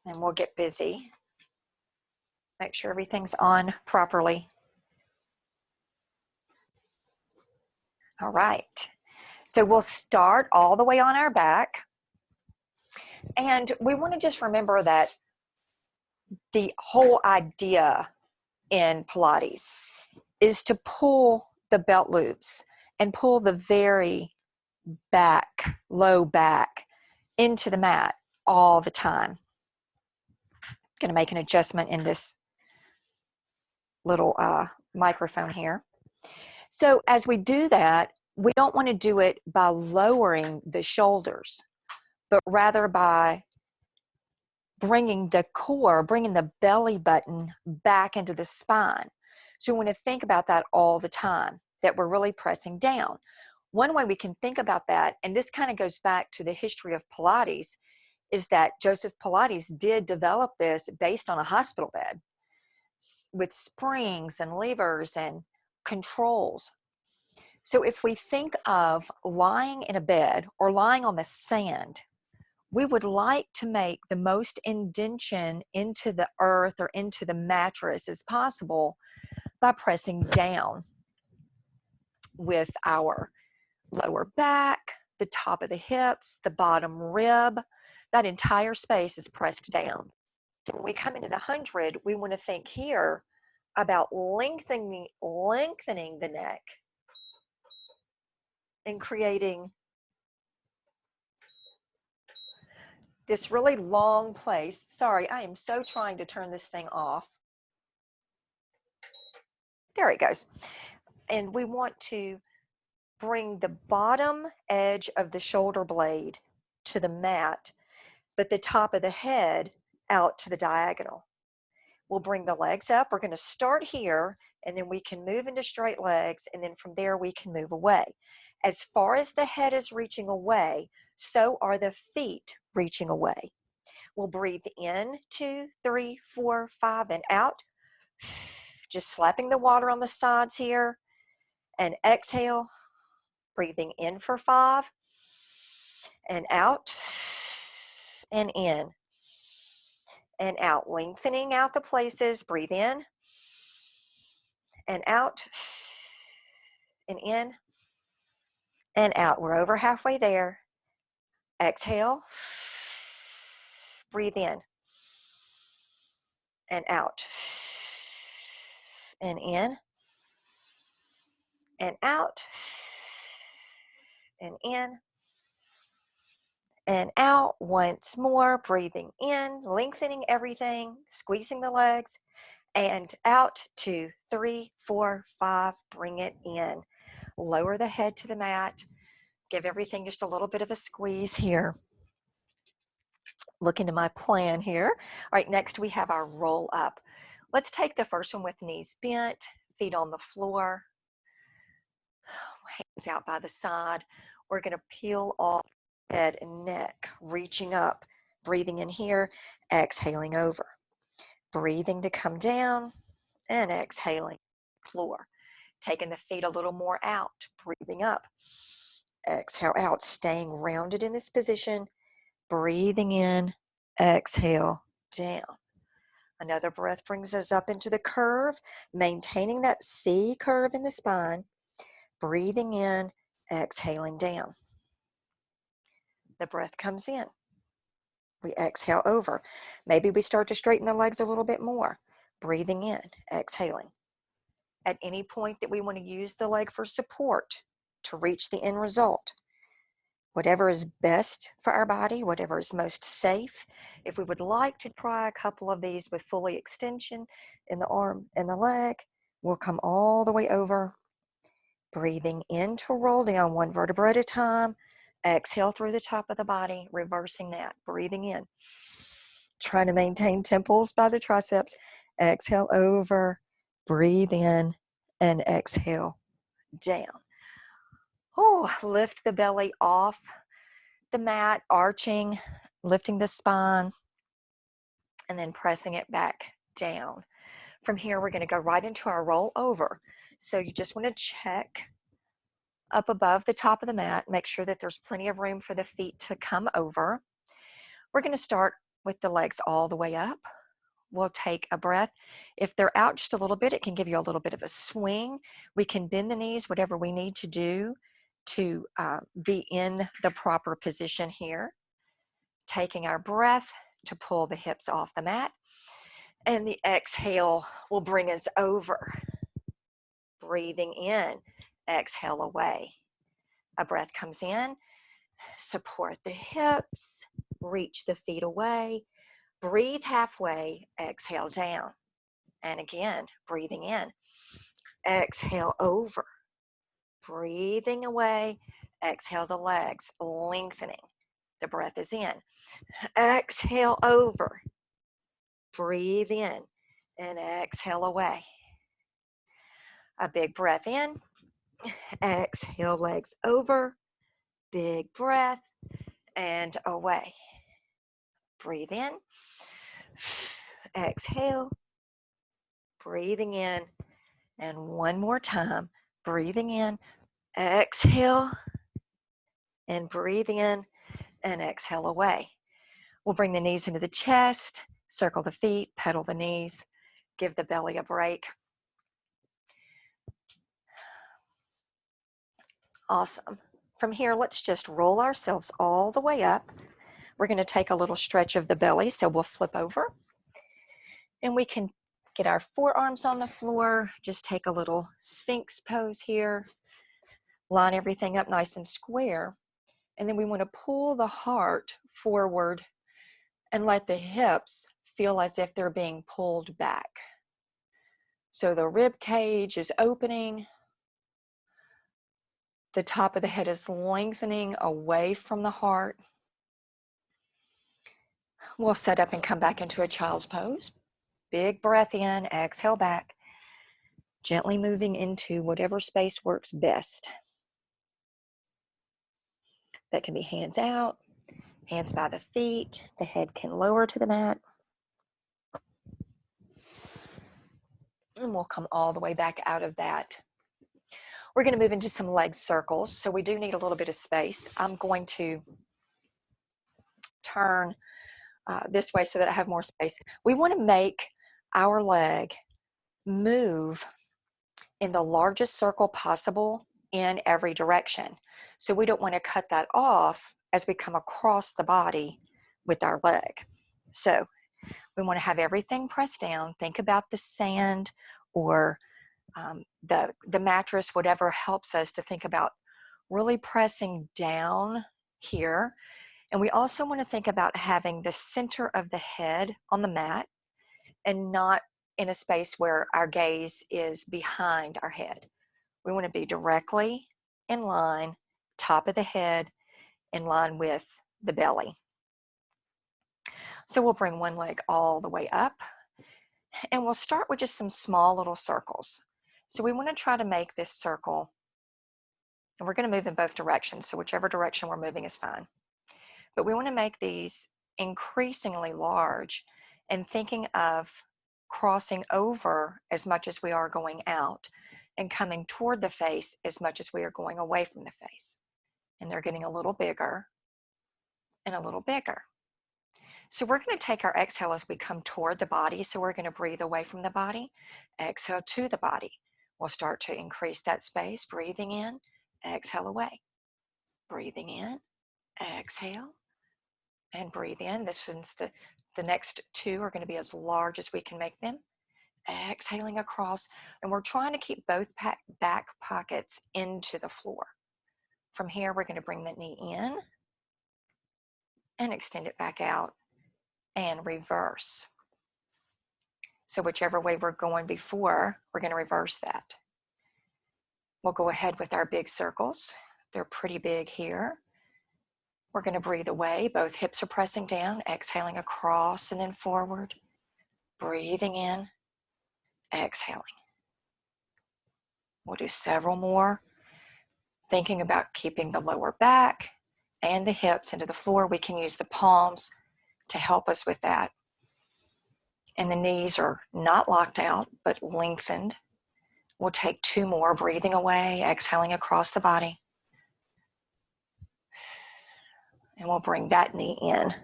and we'll get busy. Make sure everything's on properly. All right, so we'll start all the way on our back. And we want to just remember that the whole idea in Pilates is to pull the belt loops and pull the very back, low back into the mat all the time. Going to make an adjustment in this little microphone here. So as we do that, we don't want to do it by lowering the shoulders, but rather by bringing the core, bringing the belly button back into the spine. So we want to think about that all the time, that we're really pressing down. One way we can think about that, and this kind of goes back to the history of Pilates, is that Joseph Pilates did develop this based on a hospital bed with springs and levers and controls. So if we think of lying in a bed or lying on the sand, we would like to make the most indentation into the earth or into the mattress as possible by pressing down with our lower back, the top of the hips, the bottom rib. That entire space is pressed down. So when we come into the 100, we want to think here about lengthening the neck and creating this really long place. Sorry, I am so trying to turn this thing off. There it goes. And we want to bring the bottom edge of the shoulder blade to the mat, but the top of the head out to the diagonal. We'll bring the legs up. We're going to start here, and then we can move into straight legs, and then from there we can move away. As far as the head is reaching away, so are the feet reaching away. We'll breathe in, 2, 3, 4, 5, and out. Just slapping the water on the sides here. And exhale, breathing in for 5, and out, and in, and out. Lengthening out the places. Breathe in, and out, and in, and out. We're over halfway there. Exhale, breathe in, and out, and in, and out, and in, and out. Once more, breathing in, lengthening everything, squeezing the legs, and out. 2, 3, 4, 5, bring it in. Lower the head to the mat. Give everything just a little bit of a squeeze here. Look into my plan here. All right, next we have our roll up. Let's take the first one with knees bent, feet on the floor, hands out by the side. We're going to peel off head and neck, reaching up, breathing in here, exhaling over. Breathing to come down and exhaling, floor. Taking the feet a little more out, breathing up. Exhale out, staying rounded in this position, breathing in, exhale, down. Another breath brings us up into the curve, maintaining that C curve in the spine, breathing in, exhaling down. The breath comes in. We exhale over. Maybe we start to straighten the legs a little bit more, breathing in, exhaling. At any point that we want to use the leg for support to reach the end result, whatever is best for our body, whatever is most safe. If we would like to try a couple of these with fully extension in the arm and the leg, we'll come all the way over, breathing in to roll down one vertebra at a time. Exhale through the top of the body, reversing that, breathing in. Trying to maintain temples by the triceps. Exhale over, breathe in, and exhale down. Oh, lift the belly off the mat, arching, lifting the spine, and then pressing it back down. From here, we're going to go right into our roll over. So you just want to check up above the top of the mat, make sure that there's plenty of room for the feet to come over. We're going to start with the legs all the way up. We'll take a breath. If they're out just a little bit, it can give you a little bit of a swing. We can bend the knees, whatever we need to do to be in the proper position here. Taking our breath to pull the hips off the mat. And the exhale will bring us over. Breathing in, exhale away. A breath comes in, support the hips, reach the feet away. Breathe halfway, exhale down. And again, breathing in, exhale over. Breathing away, exhale the legs, lengthening. The breath is in. Exhale over. Breathe in and exhale away. A big breath in. Exhale, legs over. Big breath and away. Breathe in. Exhale. Breathing in. And one more time. Breathing in. Exhale. And breathe in and exhale away. We'll bring the knees into the chest. Circle the feet. Pedal the knees. Give the belly a break. Awesome. From here, let's just roll ourselves all the way up. We're going to take a little stretch of the belly, so we'll flip over. And we can get our forearms on the floor. Just take a little sphinx pose here. Line everything up nice and square. And then we want to pull the heart forward and let the hips feel as if they're being pulled back. So the rib cage is opening. The top of the head is lengthening away from the heart. We'll set up and come back into a child's pose. Big breath in, exhale back. Gently moving into whatever space works best. That can be hands out, hands by the feet. The head can lower to the mat. And we'll come all the way back out of that. We're going to move into some leg circles. So we do need a little bit of space. I'm going to turn this way so that I have more space. We want to make our leg move in the largest circle possible in every direction. So we don't want to cut that off as we come across the body with our leg. So we want to have everything pressed down. Think about the sand or the mattress, whatever helps us to think about really pressing down here. And we also want to think about having the center of the head on the mat and not in a space where our gaze is behind our head. We want to be directly in line, top of the head, in line with the belly. So we'll bring one leg all the way up, and we'll start with just some small little circles. So we want to try to make this circle, and we're going to move in both directions, so whichever direction we're moving is fine. But we want to make these increasingly large and thinking of crossing over as much as we are going out and coming toward the face as much as we are going away from the face. And they're getting a little bigger and a little bigger. So we're going to take our exhale as we come toward the body. So we're going to breathe away from the body, exhale to the body. We'll start to increase that space, breathing in, exhale away. Breathing in, exhale, and breathe in. This one's the next two are going to be as large as we can make them. Exhaling across, and we're trying to keep both back pockets into the floor. From here, we're going to bring the knee in and extend it back out and reverse. So whichever way we're going before, we're going to reverse that. We'll go ahead with our big circles. They're pretty big here. We're going to breathe away. Both hips are pressing down, exhaling across and then forward. Breathing in, exhaling. We'll do several more. Thinking about keeping the lower back and the hips into the floor. We can use the palms to help us with that. And the knees are not locked out, but lengthened. We'll take two more, breathing away, exhaling across the body. And we'll bring that knee in.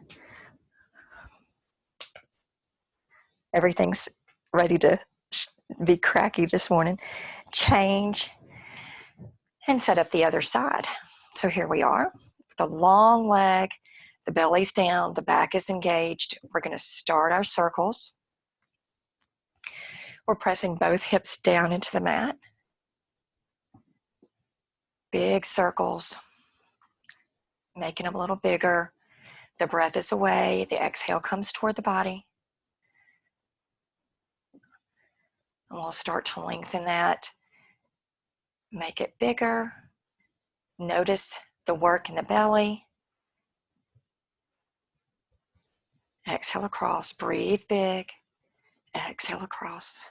Everything's ready to be cracky this morning. Change and set up the other side. So here we are, the long leg, the belly's down, the back is engaged. We're going to start our circles. We're pressing both hips down into the mat. Big circles, making them a little bigger. The breath is away. The exhale comes toward the body. And we'll start to lengthen that. Make it bigger. Notice the work in the belly. Exhale across. Breathe big. Exhale across.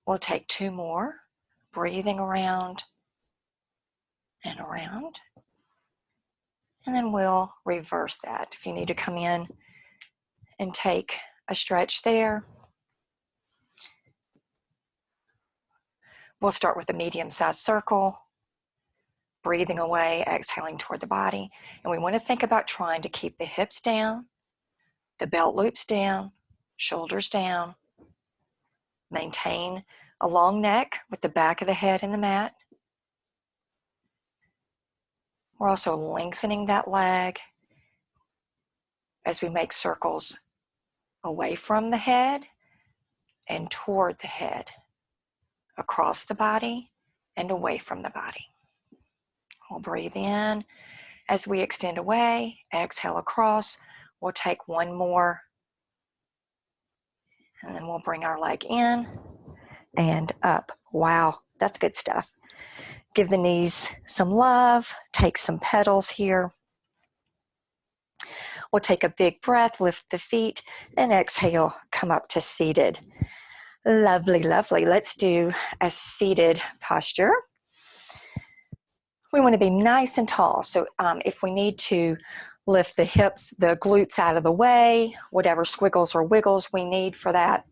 We'll take 2 more. Breathing around and around. And then we'll reverse that. If you need to come in and take a stretch there. We'll start with a medium-sized circle. Breathing away, exhaling toward the body. And we want to think about trying to keep the hips down, the belt loops down, shoulders down. Maintain a long neck with the back of the head in the mat. We're also lengthening that leg as we make circles away from the head and toward the head, across the body and away from the body. We'll breathe in as we extend away, exhale across. We'll take 1 more, and then we'll bring our leg in and up. Wow, that's good stuff. Give the knees some love. Take some pedals here. We'll take a big breath, lift the feet, and exhale, come up to seated. Lovely, lovely. Let's do a seated posture. We want to be nice and tall. So if we need to lift the hips, the glutes out of the way, whatever squiggles or wiggles we need for that.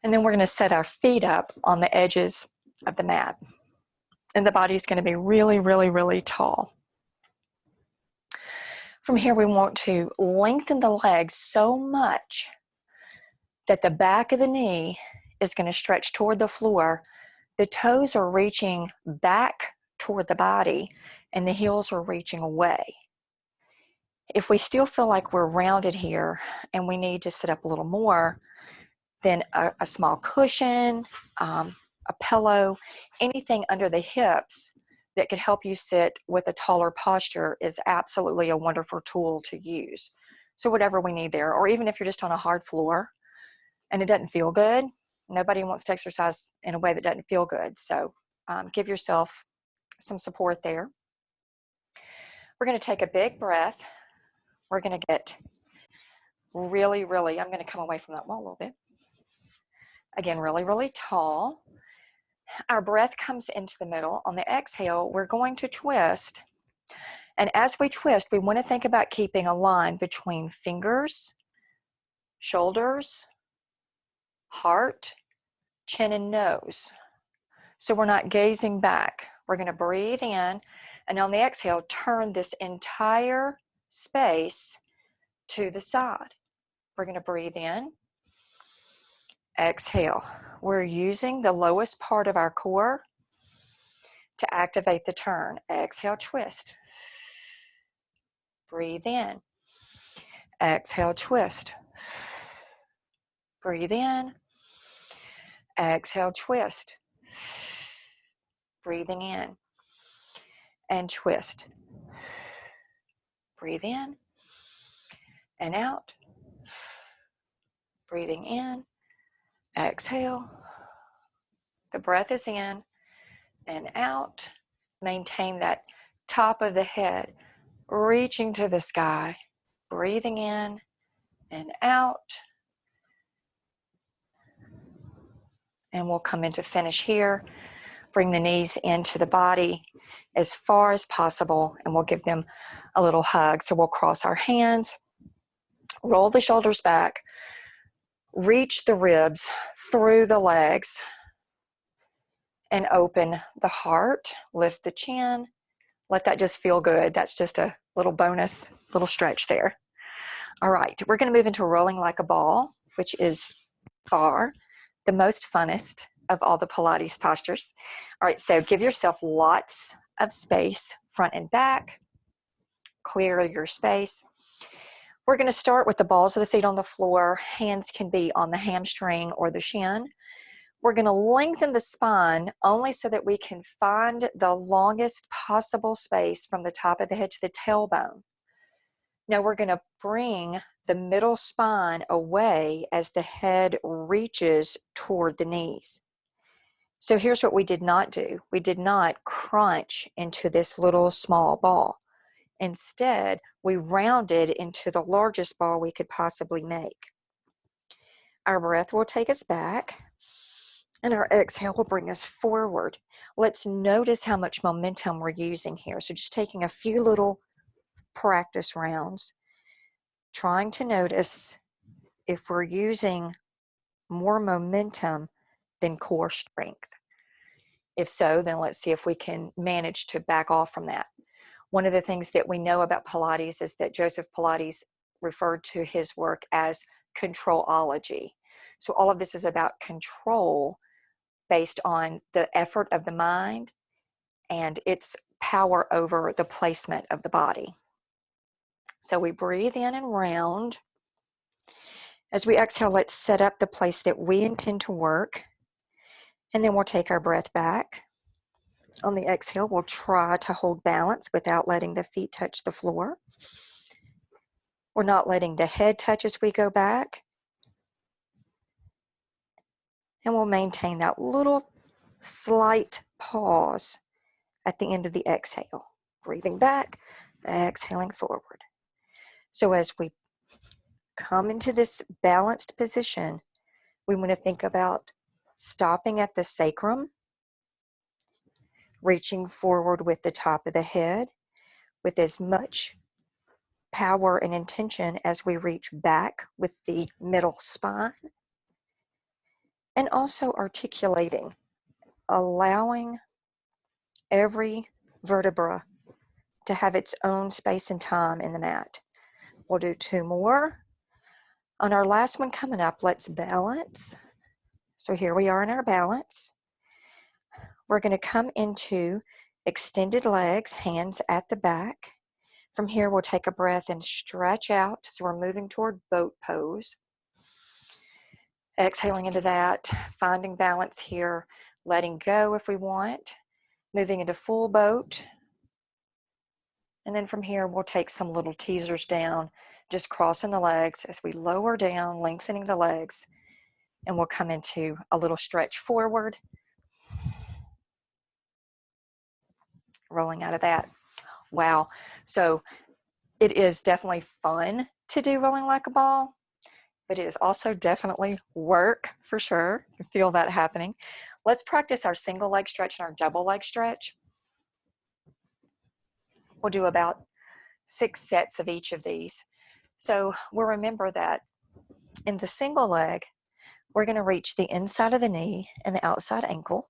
And then we're going to set our feet up on the edges of the mat. And the body's going to be really, really, really tall. From here, we want to lengthen the legs so much that the back of the knee is going to stretch toward the floor. The toes are reaching back toward the body, and the heels are reaching away. If we still feel like we're rounded here and we need to sit up a little more, then a small cushion, a pillow, anything under the hips that could help you sit with a taller posture is absolutely a wonderful tool to use. So whatever we need there, or even if you're just on a hard floor and it doesn't feel good, nobody wants to exercise in a way that doesn't feel good. So give yourself some support there. We're going to take a big breath. We're going to get really, really, I'm going to come away from that wall a little bit. Again, really, really tall. Our breath comes into the middle. On the exhale, we're going to twist. And as we twist, we want to think about keeping a line between fingers, shoulders, heart, chin, and nose. So we're not gazing back. We're going to breathe in, and on the exhale, turn this entire space to the side. We're going to breathe in, exhale. We're using the lowest part of our core to activate the turn. Exhale, twist. Breathe in. Exhale, twist. Breathe in. Exhale, twist. Breathing in and twist. Breathe in and out. Breathing in. Exhale. The breath is in and out. Maintain that top of the head reaching to the sky. Breathing in and out. And we'll come into finish here. Bring the knees into the body as far as possible, and we'll give them a little hug. So we'll cross our hands, roll the shoulders back, reach the ribs through the legs, and open the heart. Lift the chin, Let that just feel good. That's just a little bonus, little stretch there. All right, we're going to move into rolling like a ball, which is far the most funnest of all the Pilates postures. All right, so give yourself lots of space, front and back. Clear your space. We're going to start with the balls of the feet on the floor. Hands can be on the hamstring or the shin. We're going to lengthen the spine only so that we can find the longest possible space from the top of the head to the tailbone. Now we're going to bring the middle spine away as the head reaches toward the knees. So here's what we did not do. We did not crunch into this little small ball. Instead, we rounded into the largest ball we could possibly make. Our breath will take us back, and our exhale will bring us forward. Let's notice how much momentum we're using here. So just taking a few little practice rounds, trying to notice if we're using more momentum than core strength. If so, then let's see if we can manage to back off from that. One of the things that we know about Pilates is that Joseph Pilates referred to his work as controlology. So all of this is about control based on the effort of the mind and its power over the placement of the body. So we breathe in and round. As we exhale, let's set up the place that we intend to work. And then we'll take our breath back. On the exhale, we'll try to hold balance without letting the feet touch the floor. We're not letting the head touch as we go back. And we'll maintain that little slight pause at the end of the exhale. Breathing back, exhaling forward. So as we come into this balanced position, we want to think about stopping at the sacrum, reaching forward with the top of the head with as much power and intention as we reach back with the middle spine, and also articulating, allowing every vertebra to have its own space and time in the mat. We'll do 2 more. On our last one coming up, let's balance. So here we are in our balance. We're going to come into extended legs, hands at the back. From here, we'll take a breath and stretch out. So we're moving toward boat pose. Exhaling into that, finding balance here, letting go if we want, moving into full boat. And then from here, we'll take some little teasers down, just crossing the legs as we lower down, lengthening the legs, and we'll come into a little stretch forward, rolling out of that. Wow. So it is definitely fun to do rolling like a ball, but it is also definitely work for sure. You feel that happening. Let's practice our single leg stretch and our double leg stretch. We'll do about 6 sets of each of these. So we'll remember that in the single leg, we're going to reach the inside of the knee and the outside ankle.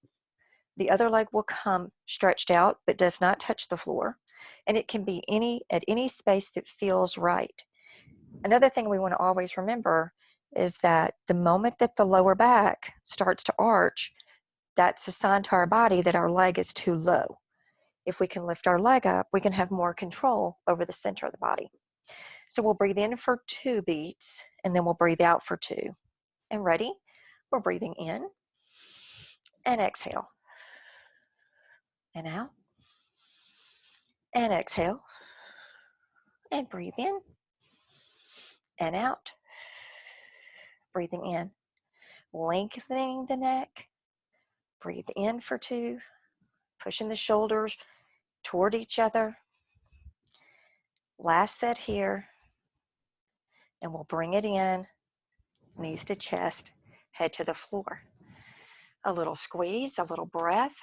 The other leg will come stretched out but does not touch the floor. And it can be at any space that feels right. Another thing we want to always remember is that the moment that the lower back starts to arch, that's a sign to our body that our leg is too low. If we can lift our leg up, we can have more control over the center of the body. So we'll breathe in for 2 beats, and then we'll breathe out for 2. And ready? We're breathing in and exhale. And out. And exhale. And breathe in and out. Breathing in. Lengthening the neck. Breathe in for 2. Pushing the shoulders toward each other. Last set here. And we'll bring it in. Knees to chest. Head to the floor. A little squeeze, a little breath.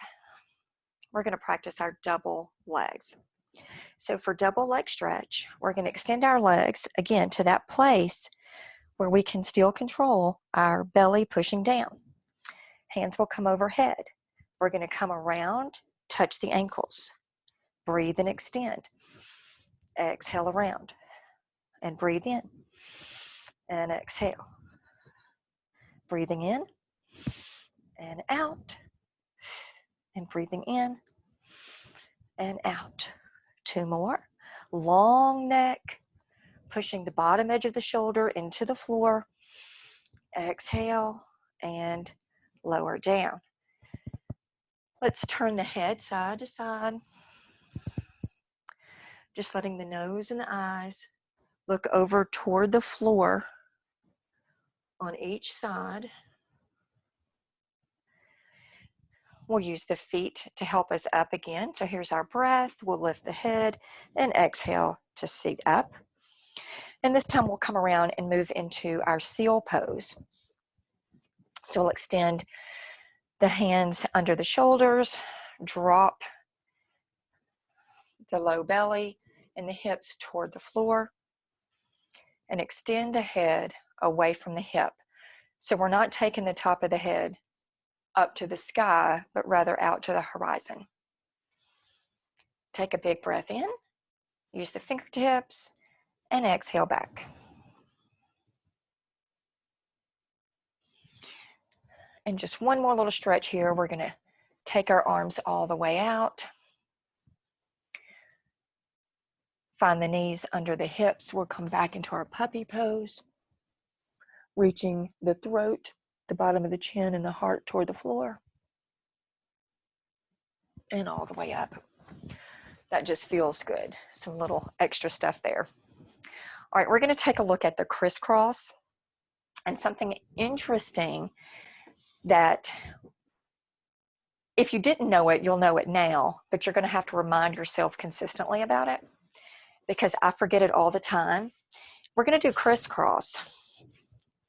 We're going to practice our double legs. So for double leg stretch, we're going to extend our legs again to that place where we can still control our belly pushing down. Hands will come overhead. We're going to come around, touch the ankles. breathe and extend. Exhale around and breathe in and exhale. Breathing in and out and breathing in and out. 2 more. Long neck, pushing the bottom edge of the shoulder into the floor. Exhale and lower down. Let's turn the head side to side. Just letting the nose and the eyes look over toward the floor on each side. We'll use the feet to help us up again. So here's our breath. We'll lift the head and exhale to seat up. And this time we'll come around and move into our seal pose. So we'll extend the hands under the shoulders, drop the low belly and the hips toward the floor, and extend the head away from the hip. So we're not taking the top of the head up to the sky, but rather out to the horizon. Take a big breath in, use the fingertips, and exhale back. And just one more little stretch here. We're going to take our arms all the way out. Find the knees under the hips. We'll come back into our puppy pose, reaching the throat, the bottom of the chin, and the heart toward the floor. And all the way up. That just feels good. Some little extra stuff there. All right, we're going to take a look at the crisscross. And something interesting that if you didn't know it, you'll know it now, but you're going to have to remind yourself consistently about it because I forget it all the time. We're going to do crisscross.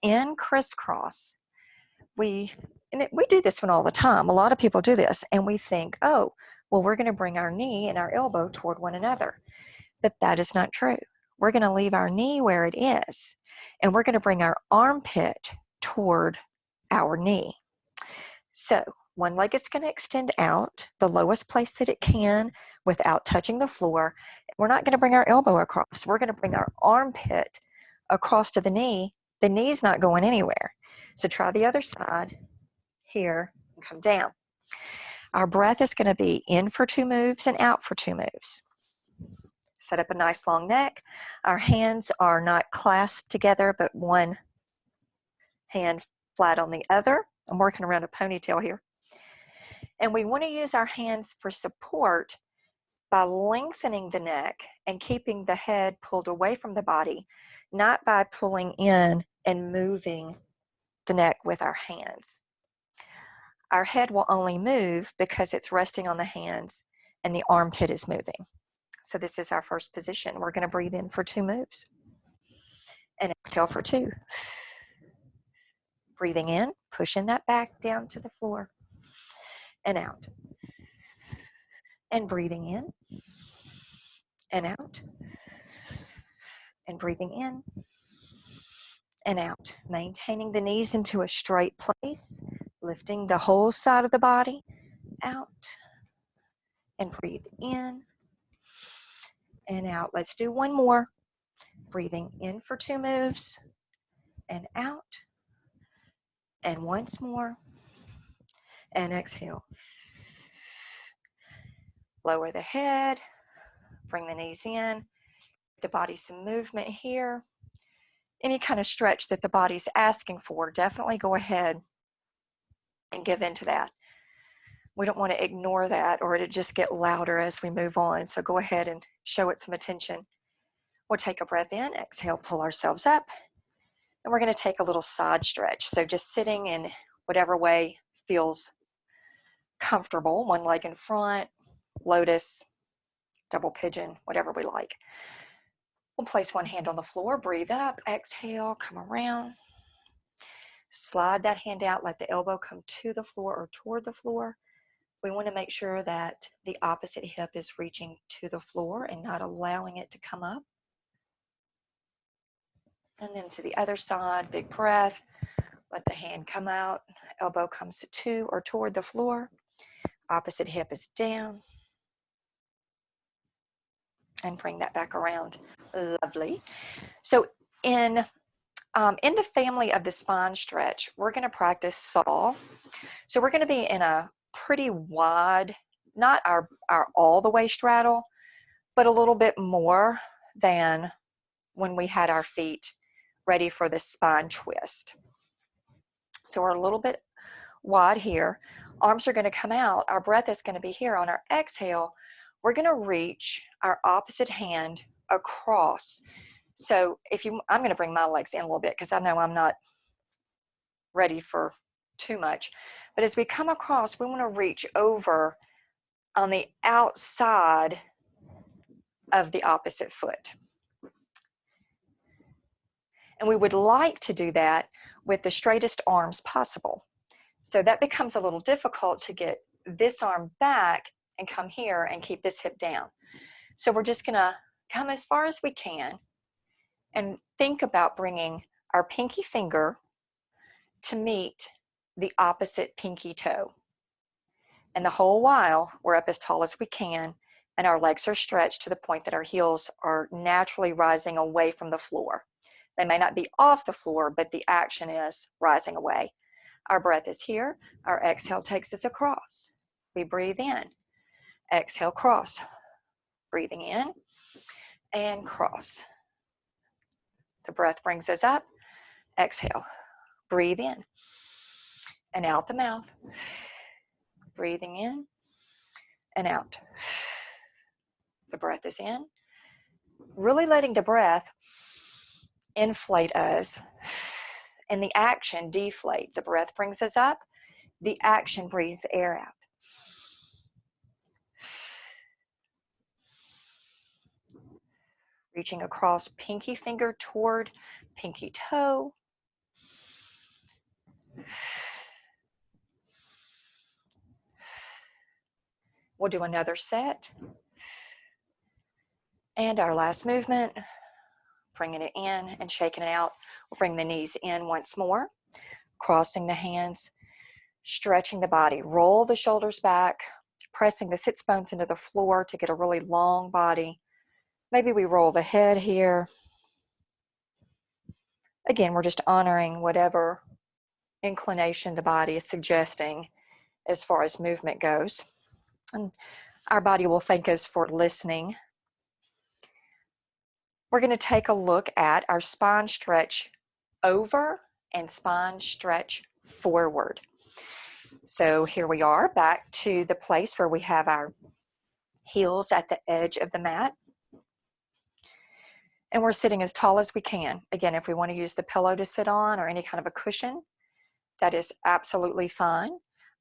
In crisscross, we do this one all the time. A lot of people do this and we think, oh, well, we're going to bring our knee and our elbow toward one another. But that is not true. We're going to leave our knee where it is and we're going to bring our armpit toward our knee. So one leg is going to extend out the lowest place that it can without touching the floor. We're not going to bring our elbow across. We're going to bring our armpit across to the knee. The knee's not going anywhere. So try the other side here and come down. Our breath is going to be in for 2 moves and out for 2 moves. Set up a nice long neck. Our hands are not clasped together, but one hand flat on the other. I'm working around a ponytail here. And we want to use our hands for support by lengthening the neck and keeping the head pulled away from the body, not by pulling in and moving the neck with our hands. Our head will only move because it's resting on the hands and the armpit is moving. So this is our first position. We're going to breathe in for 2 moves and exhale for 2. Breathing in, pushing that back down to the floor and out. And breathing in and out. And breathing in and out. Maintaining the knees into a straight place, lifting the whole side of the body out. And breathe in and out. Let's do one more. Breathing in for 2 moves and out. And once more. And exhale. Lower the head. Bring the knees in. The body some movement here. Any kind of stretch that the body's asking for, definitely go ahead and give into that. We don't want to ignore that or it'll just get louder as we move on. So go ahead and show it some attention. We'll take a breath in, exhale, pull ourselves up. And we're going to take a little side stretch. So just sitting in whatever way feels comfortable. One leg in front, lotus, double pigeon, whatever we like. We'll place one hand on the floor, breathe up, exhale, come around. Slide that hand out, let the elbow come to the floor or toward the floor. We want to make sure that the opposite hip is reaching to the floor and not allowing it to come up. And then to the other side, big breath. Let the hand come out, elbow comes to or toward the floor. Opposite hip is down. And bring that back around. Lovely. So in the family of the spine stretch, we're going to practice saw. So we're going to be in a pretty wide, not our all the way straddle, but a little bit more than when we had our feet ready for the spine twist. So we're a little bit wide here. Arms are going to come out. Our breath is going to be here. On our exhale, we're going to reach our opposite hand across. So I'm going to bring my legs in a little bit because I know I'm not ready for too much. But as we come across, we want to reach over on the outside of the opposite foot. And we would like to do that with the straightest arms possible. So that becomes a little difficult to get this arm back and come here and keep this hip down. So we're just going to come as far as we can and think about bringing our pinky finger to meet the opposite pinky toe. And the whole while, we're up as tall as we can, and our legs are stretched to the point that our heels are naturally rising away from the floor. They may not be off the floor, but the action is rising away. Our breath is here. Our exhale takes us across. We breathe in. Exhale, cross. Breathing in and cross. The breath brings us up. Exhale. Breathe in and out the mouth. Breathing in and out. The breath is in. Really letting the breath inflate us and the action deflate. The breath brings us up. The action breathes the air out. Reaching across, pinky finger toward pinky toe. We'll do another set. And our last movement, bringing it in and shaking it out. We'll bring the knees in once more, crossing the hands, stretching the body. Roll the shoulders back, pressing the sits bones into the floor to get a really long body. Maybe we roll the head here. Again, we're just honoring whatever inclination the body is suggesting as far as movement goes. And our body will thank us for listening. We're going to take a look at our spine stretch over and spine stretch forward. So here we are back to the place where we have our heels at the edge of the mat. And we're sitting as tall as we can. Again, if we want to use the pillow to sit on or any kind of a cushion, that is absolutely fine.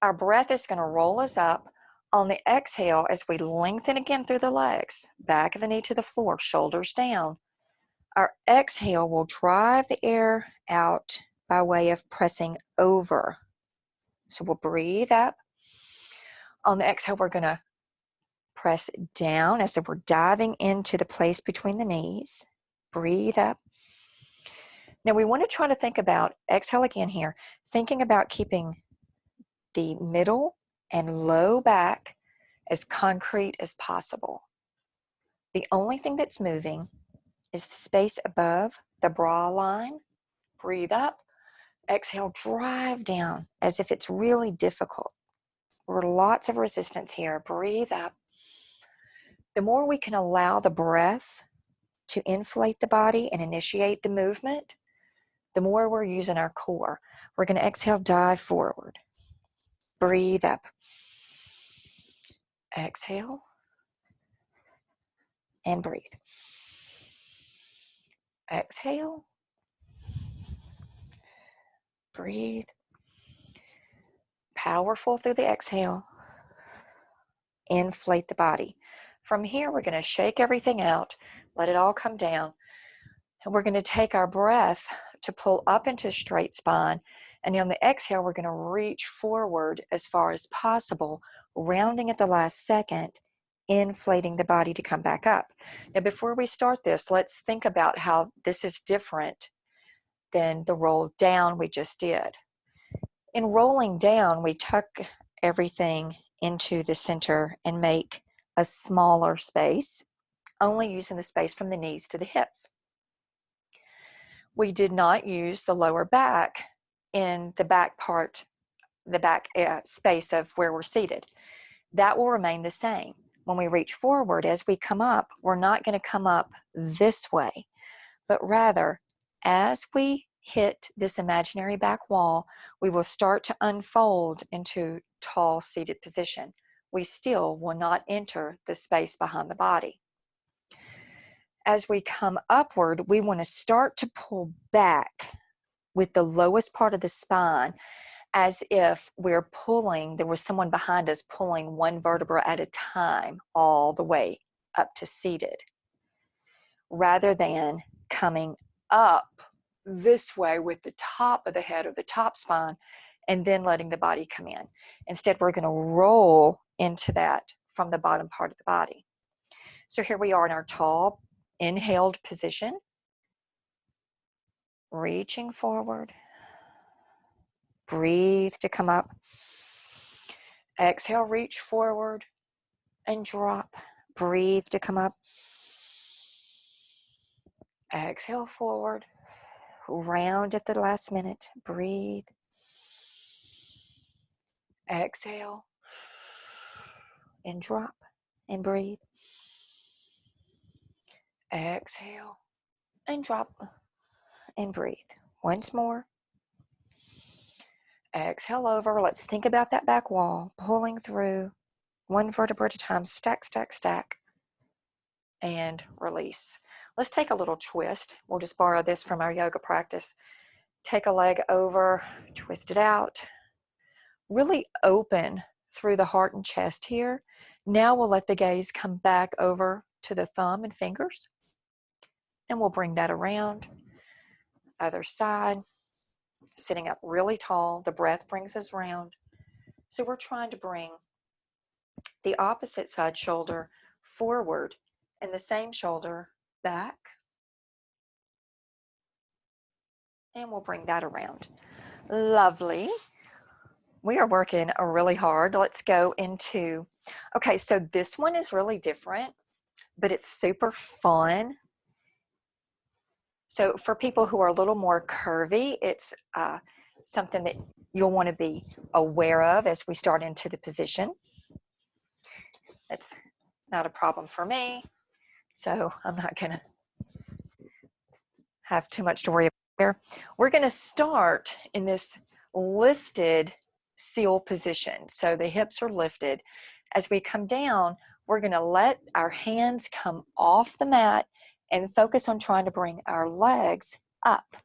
Our breath is going to roll us up. On the exhale, as we lengthen again through the legs, back of the knee to the floor, shoulders down, our exhale will drive the air out by way of pressing over. So we'll breathe up. On the exhale, we're going to press down as if we're diving into the place between the knees. Breathe up. Now we want to try to think about, exhale again here, thinking about keeping the middle and low back as concrete as possible. The only thing that's moving is the space above the bra line. Breathe up. Exhale, drive down as if it's really difficult. We're lots of resistance here. Breathe up. The more we can allow the breath to inflate the body and initiate the movement, the more we're using our core. We're going to exhale, dive forward. Breathe up. Exhale and breathe. Exhale. Breathe. Powerful through the exhale. Inflate the body. From here, we're going to shake everything out, let it all come down, and we're going to take our breath to pull up into a straight spine, and on the exhale, we're going to reach forward as far as possible, rounding at the last second, inflating the body to come back up. Now, before we start this, let's think about how this is different than the roll down we just did. In rolling down, we tuck everything into the center and make a smaller space. only using the space from the knees to the hips. We did not use the lower back in the back part, the back space of where we're seated. That will remain the same. When we reach forward, as we come up, we're not going to come up this way, but rather, as we hit this imaginary back wall, we will start to unfold into tall seated position. We still will not enter the space behind the body. As we come upward, we want to start to pull back with the lowest part of the spine, as if we're pulling, there was someone behind us pulling one vertebra at a time all the way up to seated, rather than coming up this way with the top of the head or the top spine and then letting the body come in. Instead, we're going to roll into that from the bottom part of the body. So here we are in our tall, inhaled position, reaching forward. Breathe to come up. Exhale, reach forward and drop. Breathe to come up. Exhale forward. Round at the last minute. Breathe. Exhale and drop and breathe. Exhale and drop and breathe. Once more. Exhale over. Let's think about that back wall, pulling through one vertebra at a time. Stack, stack, stack, and release. Let's take a little twist. We'll just borrow this from our yoga practice. Take a leg over, twist it out. Really open through the heart and chest here. Now we'll let the gaze come back over to the thumb and fingers. And we'll bring that around. Other side. Sitting up really tall. The breath brings us round. So we're trying to bring the opposite side shoulder forward and the same shoulder back. And we'll bring that around. Lovely. We are working really hard. Let's go into, okay, so this one is really different, but it's super fun. So for people who are a little more curvy, it's something that you'll want to be aware of as we start into the position. It's not a problem for me, so I'm not going to have too much to worry about here. We're going to start in this lifted seal position. So the hips are lifted. As we come down, we're going to let our hands come off the mat and focus on trying to bring our legs up.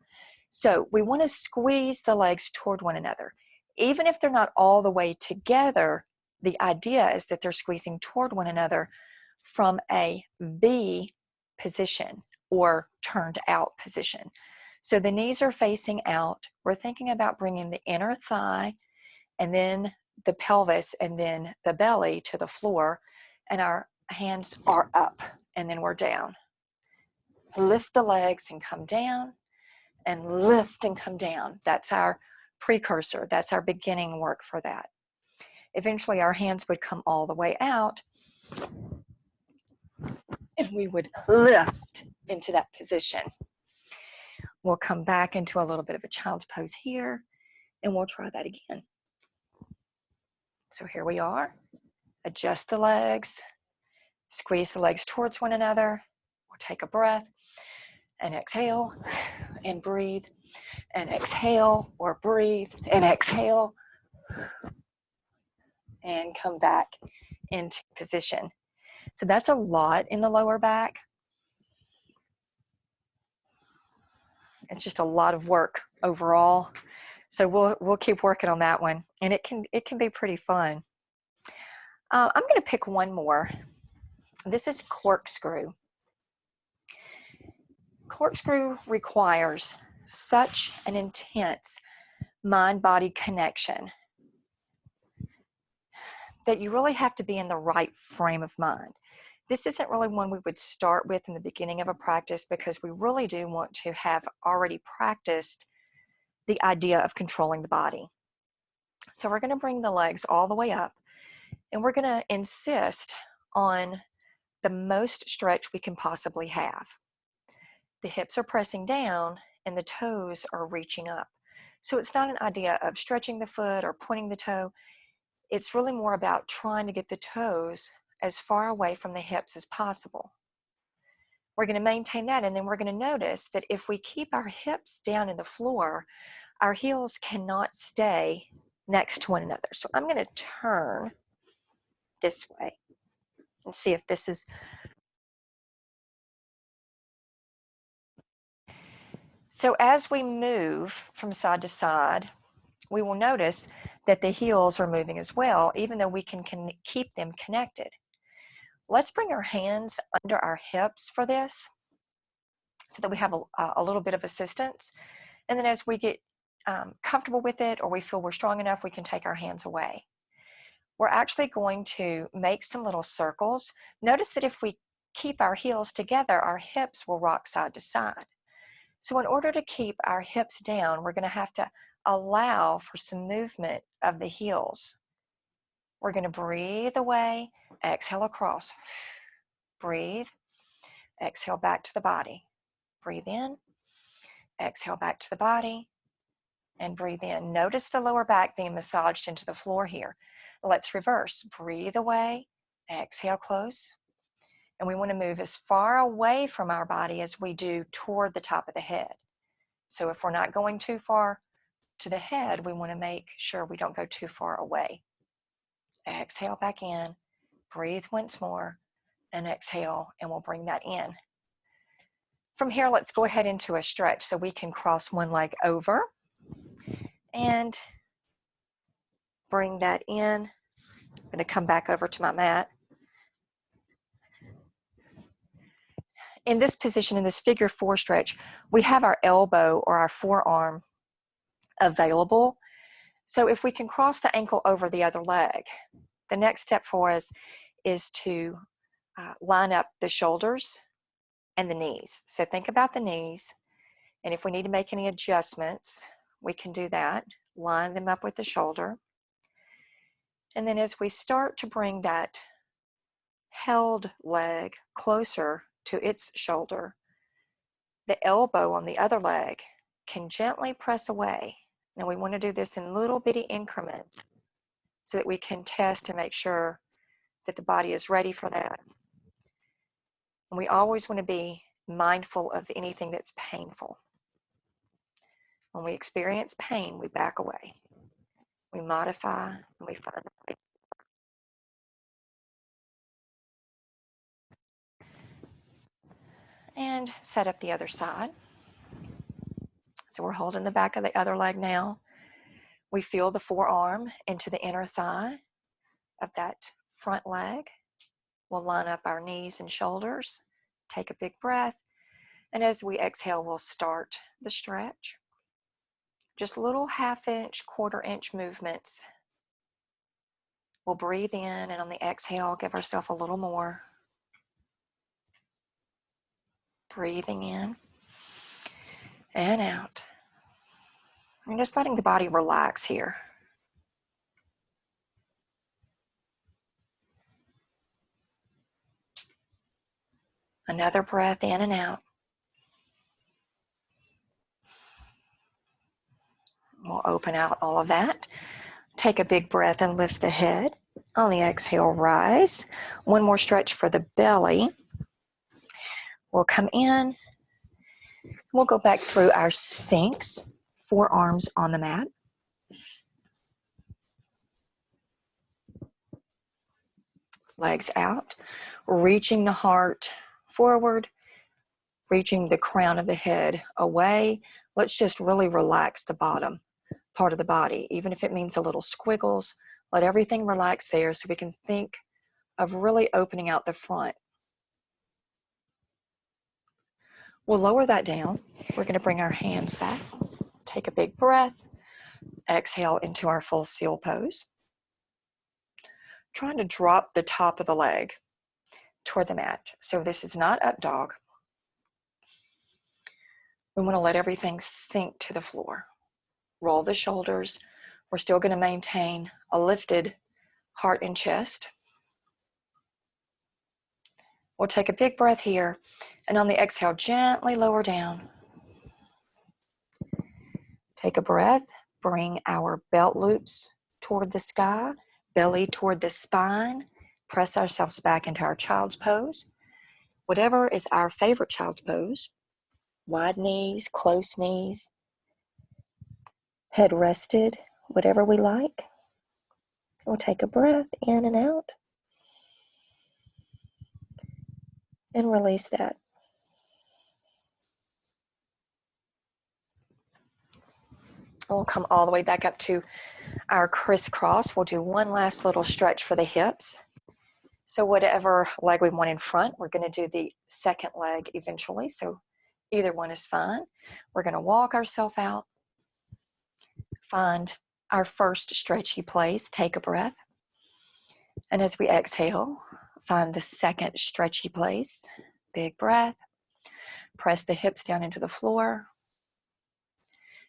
So we want to squeeze the legs toward one another. Even if they're not all the way together, the idea is that they're squeezing toward one another from a V position or turned out position. So the knees are facing out. We're thinking about bringing the inner thigh and then the pelvis and then the belly to the floor, and our hands are up and then we're down. Lift the legs and come down, and lift and come down. That's our precursor. That's our beginning work for that. Eventually our hands would come all the way out and we would lift into that position. We'll come back into a little bit of a child's pose here, and we'll try that again. So here we are. Adjust the legs, squeeze the legs towards one another. We'll take a breath and exhale and breathe and exhale or breathe and exhale and come back into position. So that's a lot in the lower back. It's just a lot of work overall. So we'll keep working on that one, and it can be pretty fun. I'm going to pick one more. This is corkscrew. Corkscrew requires such an intense mind-body connection that you really have to be in the right frame of mind. This isn't really one we would start with in the beginning of a practice, because we really do want to have already practiced the idea of controlling the body. So we're going to bring the legs all the way up, and we're going to insist on the most stretch we can possibly have. The hips are pressing down and the toes are reaching up. So it's not an idea of stretching the foot or pointing the toe. It's really more about trying to get the toes as far away from the hips as possible. We're going to maintain that, and then we're going to notice that if we keep our hips down in the floor, our heels cannot stay next to one another. So I'm going to turn this way and see if this is. So as we move from side to side, we will notice that the heels are moving as well, even though we can keep them connected. Let's bring our hands under our hips for this so that we have a little bit of assistance. And then as we get comfortable with it, or we feel we're strong enough, we can take our hands away. We're actually going to make some little circles. Notice that if we keep our heels together, our hips will rock side to side. So in order to keep our hips down, we're going to have to allow for some movement of the heels. We're going to breathe away, exhale across. Breathe, exhale back to the body. Breathe in, exhale back to the body, and breathe in. Notice the lower back being massaged into the floor here. Let's reverse. Breathe away, exhale close. And we want to move as far away from our body as we do toward the top of the head. So if we're not going too far to the head, we want to make sure we don't go too far away. Exhale back in, breathe once more, and exhale, and we'll bring that in. From here, let's go ahead into a stretch so we can cross one leg over and bring that in. I'm going to come back over to my mat. In this position, in this figure 4 stretch, we have our elbow or our forearm available. So if we can cross the ankle over the other leg, the next step for us is to line up the shoulders and the knees. So think about the knees, and if we need to make any adjustments, we can do that. Line them up with the shoulder. And then as we start to bring that held leg closer to its shoulder, the elbow on the other leg can gently press away. Now we want to do this in little bitty increments so that we can test and make sure that the body is ready for that. And we always want to be mindful of anything that's painful. When we experience pain, we back away. We modify and we find a way. And set up the other side. So we're holding the back of the other leg now. We feel the forearm into the inner thigh of that front leg. We'll line up our knees and shoulders. Take a big breath. And as we exhale, we'll start the stretch. Just little half-inch, quarter-inch movements. We'll breathe in, and on the exhale, give ourselves a little more. Breathing in and out. And just letting the body relax here. Another breath in and out. We'll open out all of that. Take a big breath and lift the head. On the exhale, rise. One more stretch for the belly. We'll come in. We'll go back through our Sphinx, forearms on the mat. Legs out, reaching the heart forward, reaching the crown of the head away. Let's just really relax the bottom part of the body, even if it means a little squiggles. Let everything relax there so we can think of really opening out the front. We'll lower that down. We're going to bring our hands back. Take a big breath. Exhale into our full seal pose. Trying to drop the top of the leg toward the mat. So this is not up dog. We want to let everything sink to the floor. Roll the shoulders. We're still going to maintain a lifted heart and chest. We'll take a big breath here, and on the exhale, gently lower down. Take a breath, bring our belt loops toward the sky, belly toward the spine, press ourselves back into our child's pose. Whatever is our favorite child's pose, wide knees, close knees, head rested, whatever we like. We'll take a breath in and out and release that. We'll come all the way back up to our crisscross. We'll do one last little stretch for the hips. So whatever leg we want in front, we're going to do the second leg eventually. So either one is fine. We're going to walk ourselves out, find our first stretchy place, take a breath. And as we exhale, find the second stretchy place, big breath. Press the hips down into the floor.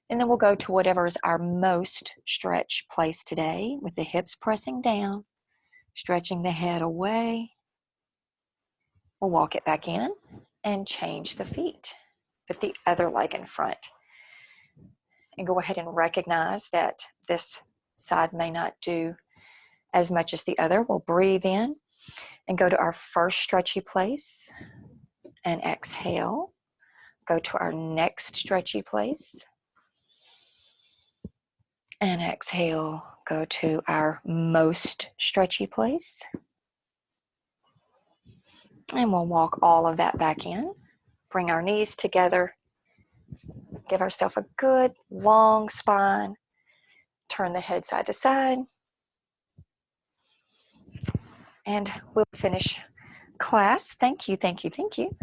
And then we'll go to whatever is our most stretch place today, with the hips pressing down, stretching the head away. We'll walk it back in and change the feet. Put the other leg in front. And go ahead and recognize that this side may not do as much as the other. We'll breathe in and go to our first stretchy place and exhale. Go to our next stretchy place. And exhale, go to our most stretchy place. And we'll walk all of that back in. Bring our knees together. Give ourselves a good long spine. Turn the head side to side. And we'll finish class. Thank you, thank you, thank you.